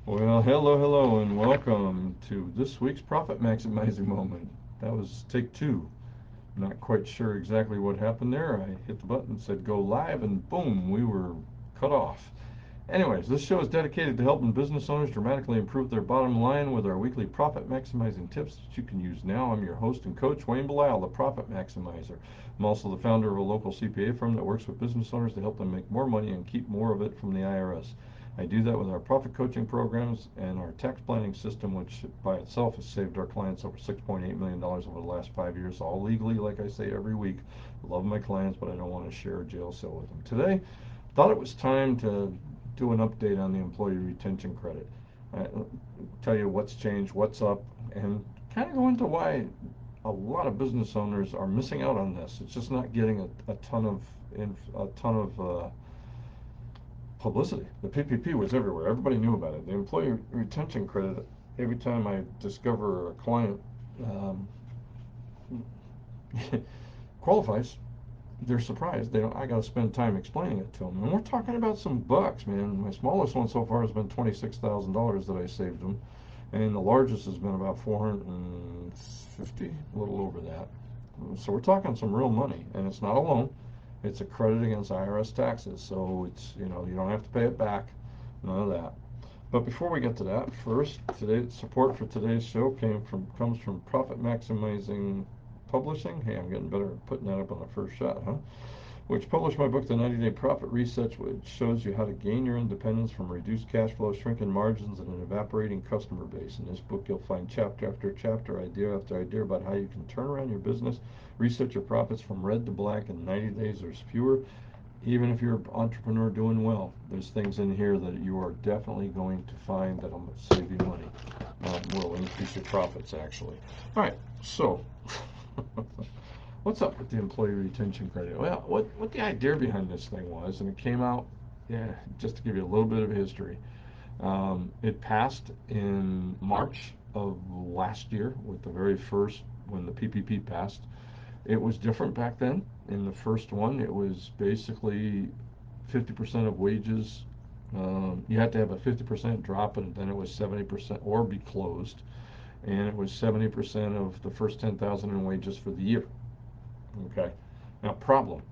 Well, hello, and welcome to this week's Profit Maximizing Moment. That was take two. Not quite sure exactly what happened there. I hit the button, said go live, and boom, we were cut off. Anyways, this show is dedicated to helping business owners dramatically improve their bottom line with our weekly profit maximizing tips that you can use now. I'm your host and coach, Wayne Belisle, the Profit Maximizer. I'm also the founder of a local CPA firm that works with business owners to help them make more money and keep more of it from the IRS. I do that with our profit coaching programs and our tax planning system, which by itself has saved our clients over $6.8 million over the last 5 years, all legally, like I say every week. I love my clients, but I don't want to share a jail cell with them. Today, thought it was time to do an update on the employee retention credit. Tell you what's changed, what's up, and kind of go into why a lot of business owners are missing out on this. It's just not getting a ton of publicity. The PPP was everywhere. Everybody knew about it. The employee retention credit. Every time I discover a client um, qualifies, they're surprised. They don't. I got to spend time explaining it to them. And we're talking about some bucks, man. My smallest one so far has been $26,000 that I saved them, and the largest has been about 450, a little over that. So we're talking some real money, and it's not a loan. It's a credit against IRS taxes. So it's you don't have to pay it back, none of that. But before we get to that, first, today support for today's show comes from Profit Maximizing Publishing. Hey, I'm getting better at putting that up on the first shot, huh? Which published my book, The 90-Day Profit Reset, which shows you how to gain your independence from reduced cash flow, shrinking margins, and an evaporating customer base. In this book, you'll find chapter after chapter, idea after idea about how you can turn around your business, reset your profits from red to black in 90 days or fewer. Even if you're an entrepreneur doing well, there's things in here that you are definitely going to find that'll save you money, will increase your profits, actually. All right, so what's up with the employee retention credit? Well, what the idea behind this thing was, and it came out, yeah, just to give you a little bit of history. It passed in March of last year with the very first, when the PPP passed. It was different back then. In the first one, it was basically 50% of wages. You had to have a 50% drop, and then it was 70% or be closed. And it was 70% of the first 10,000 in wages for the year. Okay. Now, problem.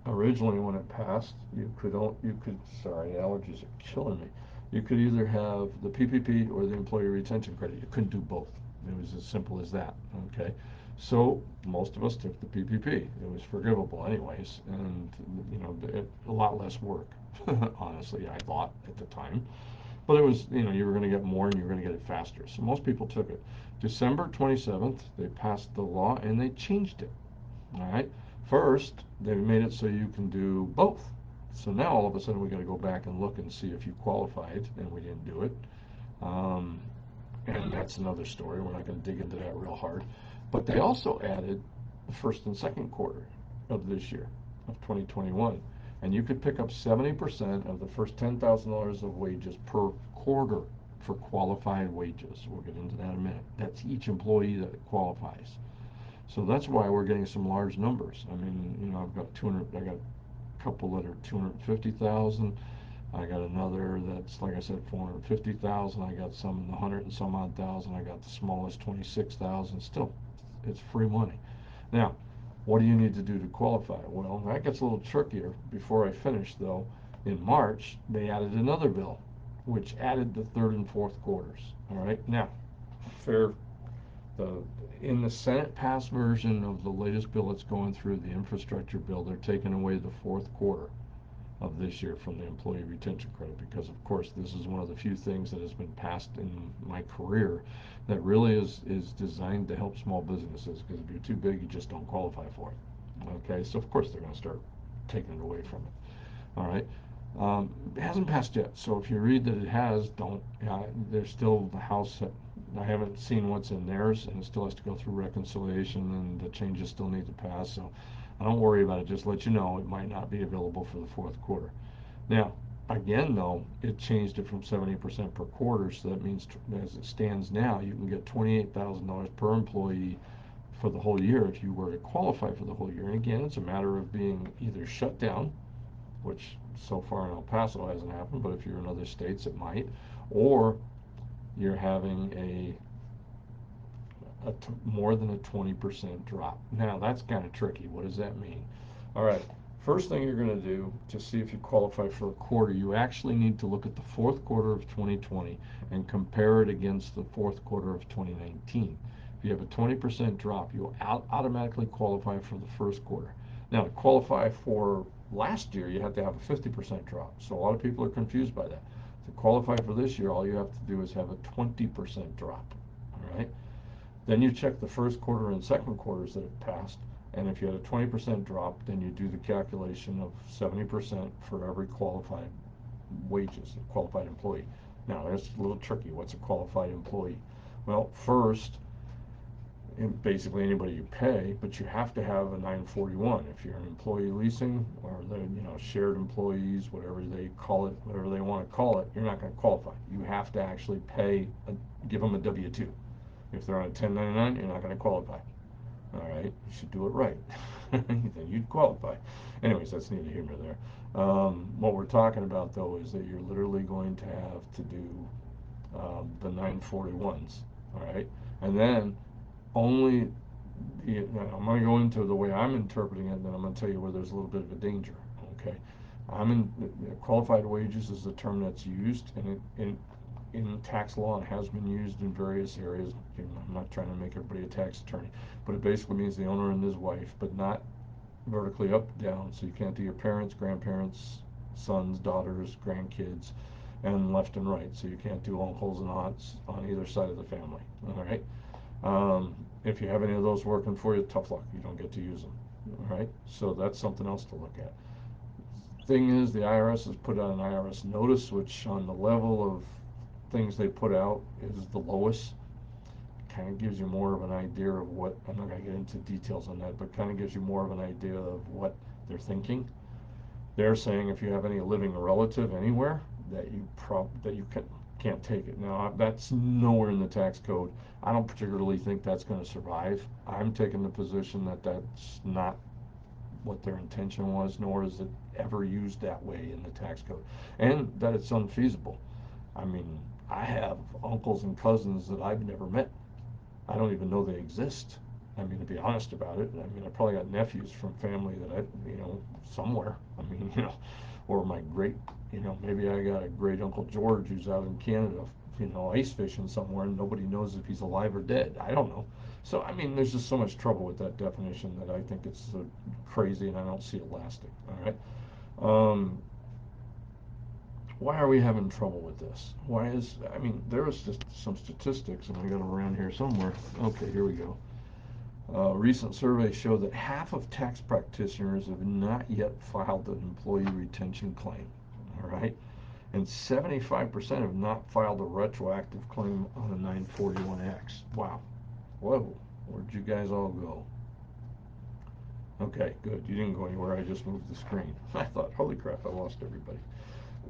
Originally, when it passed, sorry, allergies are killing me. You could either have the PPP or the employee retention credit. You couldn't do both. It was as simple as that. Okay. So most of us took the PPP. It was forgivable anyways, and a lot less work. Honestly, I thought at the time, but it was you were going to get more and you were going to get it faster. So most people took it. December 27th, they passed the law and they changed it. All right. First, they've made it so you can do both. So now all of a sudden we got to go back and look and see if you qualified, and we didn't do it. Um, and that's another story. We're not going to dig into that real hard. But they also added the first and second quarter of this year, of 2021. And you could pick up 70% of the first $10,000 of wages per quarter for qualified wages. We'll get into that in a minute. That's each employee that qualifies. So that's why we're getting some large numbers. I mean, I've got 200. I got a couple that are 250,000. I got another that's, like I said, 450,000. I got some in the 100 and some odd thousand. I got the smallest 26,000. Still, it's free money. Now, what do you need to do to qualify? Well, that gets a little trickier. Before I finish, though, in March they added another bill, which added the third and fourth quarters. All right. Now, fair the in the Senate passed version of the latest bill that's going through, the infrastructure bill, they're taking away the fourth quarter of this year from the employee retention credit, because of course this is one of the few things that has been passed in my career that really is designed to help small businesses, because if you're too big you just don't qualify for it. Okay, so of course they're going to start taking it away from it. All right. It hasn't passed yet, so if you read that it has, don't. There's still the House. I haven't seen what's in theirs, and it still has to go through reconciliation, and the changes still need to pass. So I don't worry about it. Just let you know it might not be available for the fourth quarter. Now, again, though, it changed it from 70% per quarter, so that means as it stands now, you can get $28,000 per employee for the whole year if you were to qualify for the whole year. And again, it's a matter of being either shut down, which so far in El Paso hasn't happened, but if you're in other states, it might, or you're having more than a 20% drop. Now that's kind of tricky. What does that mean? All right, first thing you're going to do to see if you qualify for a quarter, you actually need to look at the fourth quarter of 2020 and compare it against the fourth quarter of 2019. If you have a 20% drop, you'll automatically qualify for the first quarter. Now, to qualify for last year, you had to have a 50% drop. So a lot of people are confused by that. To qualify for this year, all you have to do is have a 20% drop. All right. Then you check the first quarter and second quarters that have passed, and if you had a 20% drop, then you do the calculation of 70% for every qualified wages, a qualified employee. Now, that's a little tricky. What's a qualified employee? Well, first, basically anybody you pay, but you have to have a 941. If you're an employee leasing or the shared employees, whatever they call it, whatever they want to call it, you're not going to qualify. You have to actually give them a W-2. If they're on a 1099, you're not going to qualify. All right, you should do it right. Then you'd qualify. Anyways, that's neither here nor there. What we're talking about though is that you're literally going to have to do the 941s. All right, and then only I'm going to go into the way I'm interpreting it, and then I'm going to tell you where there's a little bit of a danger. Okay, qualified wages is the term that's used, and in tax law it has been used in various areas. I'm not trying to make everybody a tax attorney, but it basically means the owner and his wife, but not vertically up down. So you can't do your parents, grandparents, sons, daughters, grandkids, and left and right. So you can't do uncles and aunts on either side of the family. All right. If you have any of those working for you, tough luck. You don't get to use them. All right. So that's something else to look at. Thing is, the IRS has put out an IRS notice, which on the level of things they put out is the lowest. Kind of gives you more of an idea of what, I'm not going to get into details on that, but kind of gives you more of an idea of what they're thinking. They're saying if you have any living relative anywhere, that you can't take it. Now that's nowhere in the tax code. I don't particularly think that's going to survive. I'm taking the position that that's not what their intention was, nor is it ever used that way in the tax code, and that it's unfeasible. I mean, I have uncles and cousins that I've never met. I don't even know they exist. I mean, to be honest about it, I mean, I probably got nephews from family that somewhere. I mean, or my great, maybe I got a great Uncle George who's out in Canada, ice fishing somewhere, and nobody knows if he's alive or dead. I don't know. So, I mean, there's just so much trouble with that definition that I think it's crazy, and I don't see it lasting. All right. Why are we having trouble with this? I mean, there was just some statistics, and I got them around here somewhere. Okay, here we go. Recent surveys show that half of tax practitioners have not yet filed an employee retention claim. All right. And 75% have not filed a retroactive claim on a 941X. Wow. Whoa. Where'd you guys all go? Okay, good. You didn't go anywhere. I just moved the screen. I thought, holy crap, I lost everybody.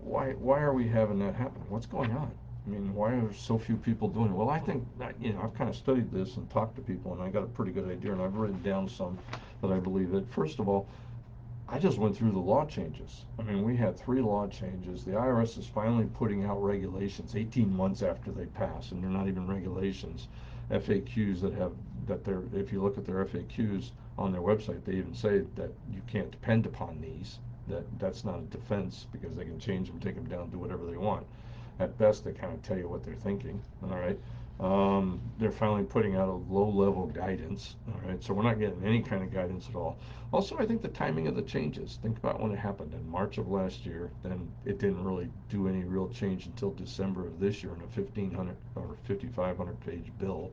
Why are we having that happen? What's going on? I mean, why are so few people doing it? Well, I think that, I've kind of studied this and talked to people, and I got a pretty good idea, and I've written down some that I believe that. First of all, I just went through the law changes. I mean, we had 3 law changes. The IRS is finally putting out regulations 18 months after they pass, and they're not even regulations. FAQs if you look at their FAQs on their website, they even say that you can't depend upon these. That's not a defense because they can change them, take them down, do whatever they want. At best, they kind of tell you what they're thinking. All right. They're finally putting out a low-level guidance. All right. So we're not getting any kind of guidance at all. Also, I think the timing of the changes. Think about when it happened in March of last year. Then it didn't really do any real change until December of this year in a 1,500 or 5,500 page bill.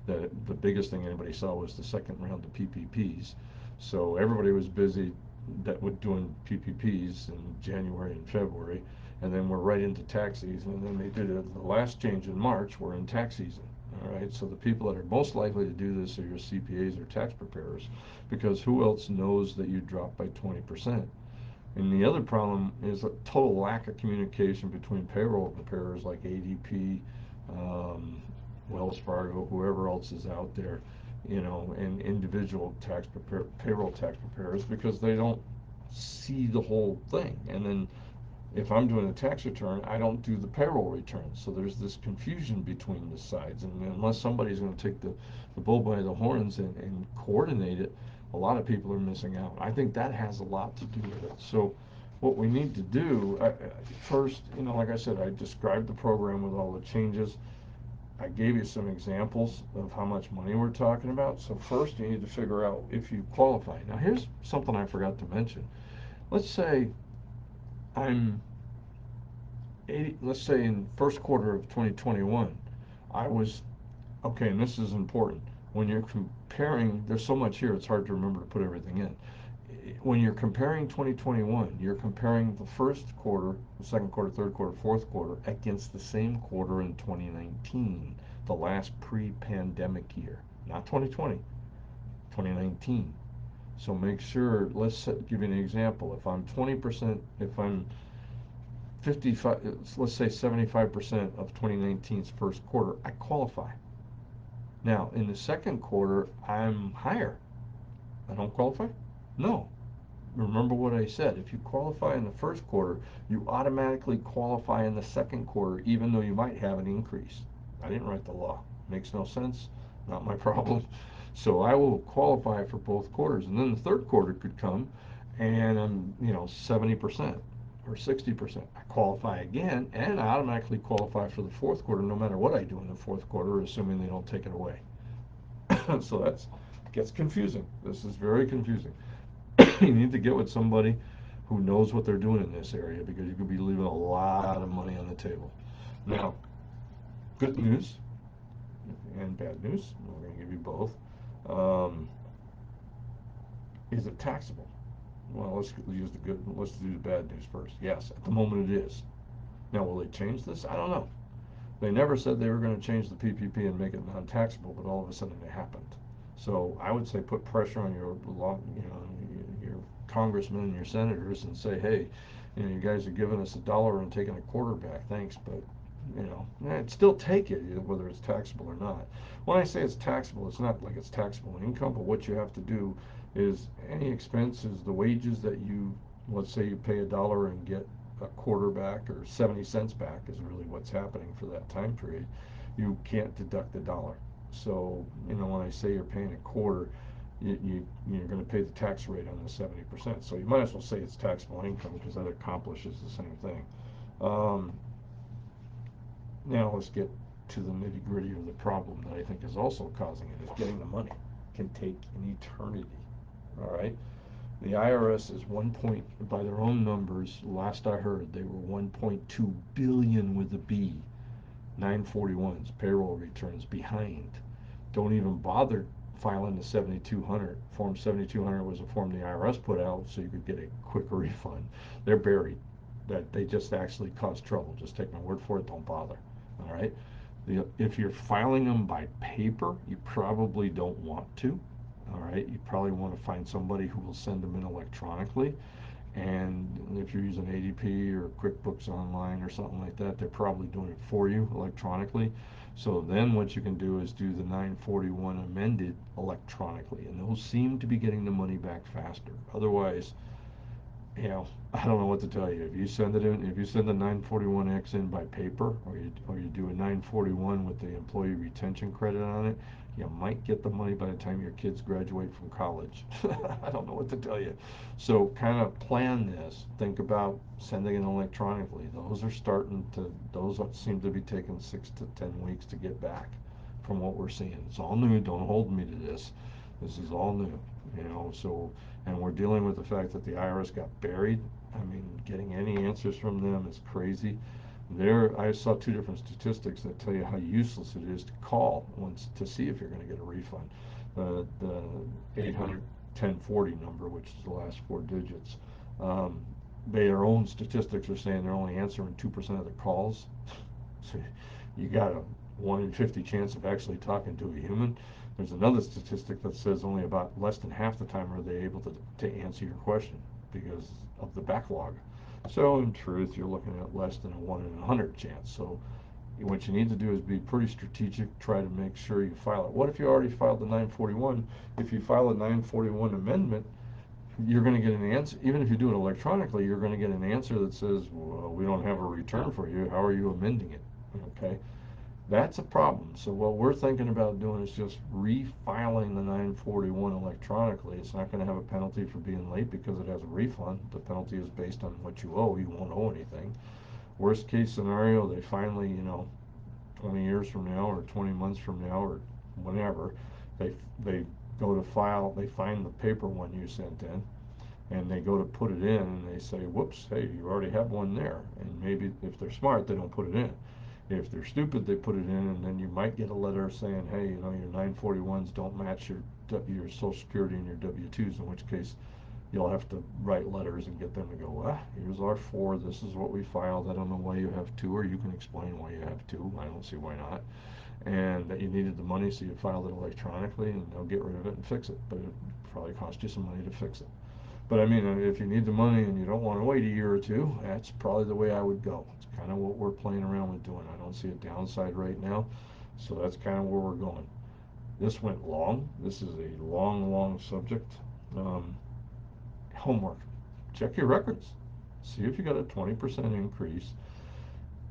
The biggest thing anybody saw was the second round of PPPs. So everybody was busy doing PPPs in January and February, and then we're right into tax season. And then they did the last change in March. We're in tax season. All right. So the people that are most likely to do this are your CPAs or tax preparers, because who else knows that you dropped by 20%? And the other problem is a total lack of communication between payroll preparers like ADP, Wells Fargo, whoever else is out there, and individual payroll tax preparers, because they don't see the whole thing. And then if I'm doing a tax return, I don't do the payroll return. So there's this confusion between the sides. And unless somebody's going to take the bull by the horns and coordinate it, a lot of people are missing out. I think that has a lot to do with it. So what we need to do, first, like I said, I described the program with all the changes. I gave you some examples of how much money we're talking about. So first you need to figure out if you qualify. Now here's something I forgot to mention. Let's say I'm 80, let's say in first quarter of 2021, I was, okay, and this is important. When you're comparing, there's so much here, it's hard to remember to put everything in. When you're comparing 2021, you're comparing the first quarter, the second quarter, third quarter, fourth quarter against the same quarter in 2019, the last pre-pandemic year, not 2020, 2019. So make sure, let's give you an example. If I'm 20%, if I'm 55, let's say 75% of 2019's first quarter, I qualify. Now, in the second quarter, I'm higher. I don't qualify? No. Remember what I said. If you qualify in the first quarter, you automatically qualify in the second quarter, even though you might have an increase. I didn't write the law. Makes no sense. Not my problem. So I will qualify for both quarters. And then the third quarter could come and I'm, 70% or 60%. I qualify again and I automatically qualify for the fourth quarter no matter what I do in the fourth quarter, assuming they don't take it away. So that's gets confusing. This is very confusing. You need to get with somebody who knows what they're doing in this area because you could be leaving a lot of money on the table. Now, good news and bad news, we're going to give you both. Um, is it taxable? Well, let's use the good. Let's do the bad news first. Yes, at the moment it is. Now, will they change this? I don't know. They never said they were going to change the PPP and make it non-taxable, but all of a sudden it happened. So I would say put pressure on your your congressmen and your senators and say, hey, you guys are giving us $1 and taking a quarter back. Thanks, but still take it, whether it's taxable or not. When I say it's taxable, it's not like it's taxable income, but what you have to do is any expenses, the wages that you, let's say you pay $1 and get a quarter back or 70 cents back is really what's happening for that time period. You can't deduct $1. So, when I say you're paying a quarter, you're going to pay the tax rate on the 70%. So you might as well say it's taxable income because that accomplishes the same thing. Um, Now let's get to the nitty gritty of the problem that I think is also causing it, is getting the money. It can take an eternity. All right. The IRS is by their own numbers, last I heard, they were 1.2 billion with a B, 941s, payroll returns behind. Don't even bother filing the 7200. Form 7200 was a form the IRS put out so you could get a quick refund. They're buried. That they just actually cause trouble. Just take my word for it. Don't bother. All right. If you're filing them by paper, you probably don't want to. All right. You probably want to find somebody who will send them in electronically. And if you're using ADP or QuickBooks Online or something like that, they're probably doing it for you electronically. So then what you can do is do the 941 amended electronically, and those seem to be getting the money back faster. Otherwise, I don't know what to tell you. If you send the 941X in by paper, or you do a 941 with the employee retention credit on it, you might get the money by the time your kids graduate from college. I don't know what to tell you. So kind of plan this. Think about sending it electronically. Those seem to be taking 6 to 10 weeks to get back from what we're seeing. It's all new. Don't hold me to this. This is all new. So, and we're dealing with the fact that the IRS got buried. I mean, getting any answers from them is crazy. I saw two different statistics that tell you how useless it is to call once to see if you're going to get a refund. The 800 1040 number, which is the last four digits. Um, their own statistics are saying they're only answering 2% of the calls. So you got a 1 in 50 chance of actually talking to a human. There's another statistic that says only about less than half the time are they able to answer your question because of the backlog. So in truth, you're looking at less than a 1 in 100 chance. So what you need to do is be pretty strategic, try to make sure you file it. What if you already filed the 941? If you file a 941 amendment, you're going to get an answer. Even if you do it electronically, you're going to get an answer that says, well, we don't have a return for you. How are you amending it? Okay, that's a problem. So what we're thinking about doing is just refiling the 941 electronically. It's not going to have a penalty for being late because it has a refund. The penalty is based on what you owe. You won't owe anything. Worst case scenario, they finally, 20 years from now or 20 months from now or whenever, they go to file, they find the paper one you sent in, and they go to put it in, and they say, whoops, hey, you already have one there. And maybe if they're smart, they don't put it in. If they're stupid, they put it in, and then you might get a letter saying, hey, your 941s don't match your Social Security and your W-2s, in which case you'll have to write letters and get them to go, here's our four, this is what we filed, I don't know why you have two, or you can explain why you have two, I don't see why not, and that you needed the money so you filed it electronically, and they'll get rid of it and fix it, but it probably cost you some money to fix it. But I mean, if you need the money and you don't want to wait a year or two, that's probably the way I would go. It's kind of what we're playing around with doing. I don't see a downside right now, so that's kind of where we're going. This went long. This is a long, long subject. Um, Homework. Check your records. See if you got a 20% increase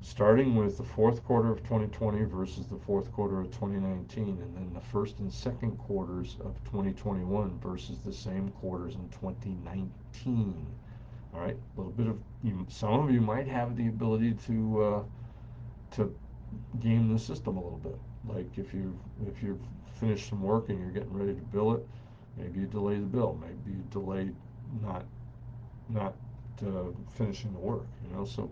starting with the fourth quarter of 2020 versus the fourth quarter of 2019, and then the first and second quarters of 2021 versus the same quarters in 2019. All right, a little bit of some of you might have the ability to game the system a little bit. Like if you've finished some work and you're getting ready to bill it, maybe you delay the bill. Maybe you delay not not finishing the work. So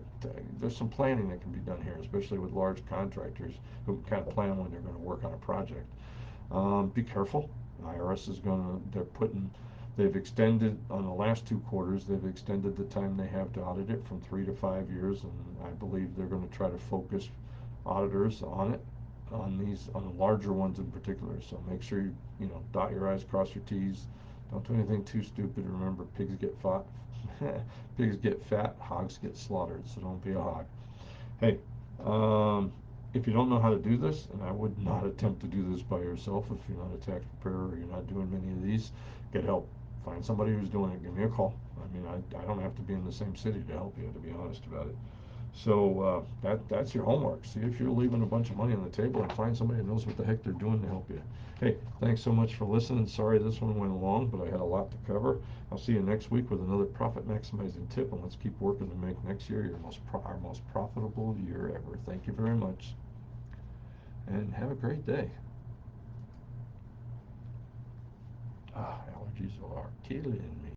there's some planning that can be done here, especially with large contractors who kind of plan when they're going to work on a project. Be careful. IRS is going to, they've extended on the last two quarters, they've extended the time they have to audit it from 3 to 5 years, and I believe they're going to try to focus auditors on it, on the larger ones in particular. So make sure you dot your I's, cross your T's. Don't do anything too stupid. Remember, pigs get fat. Pigs get fat, hogs get slaughtered. So don't be a hog. Hey, um, if you don't know how to do this, and I would not attempt to do this by yourself if you're not a tax preparer or you're not doing many of these, get help. Find somebody who's doing it. Give me a call. I mean, I don't have to be in the same city to help you, to be honest about it. So that's your homework. See if you're leaving a bunch of money on the table, and find somebody who knows what the heck they're doing to help you. Hey, thanks so much for listening. Sorry this one went long, but I had a lot to cover. I'll see you next week with another profit maximizing tip, and let's keep working to make next year our most profitable year ever. Thank you very much, and have a great day. Allergies are killing me.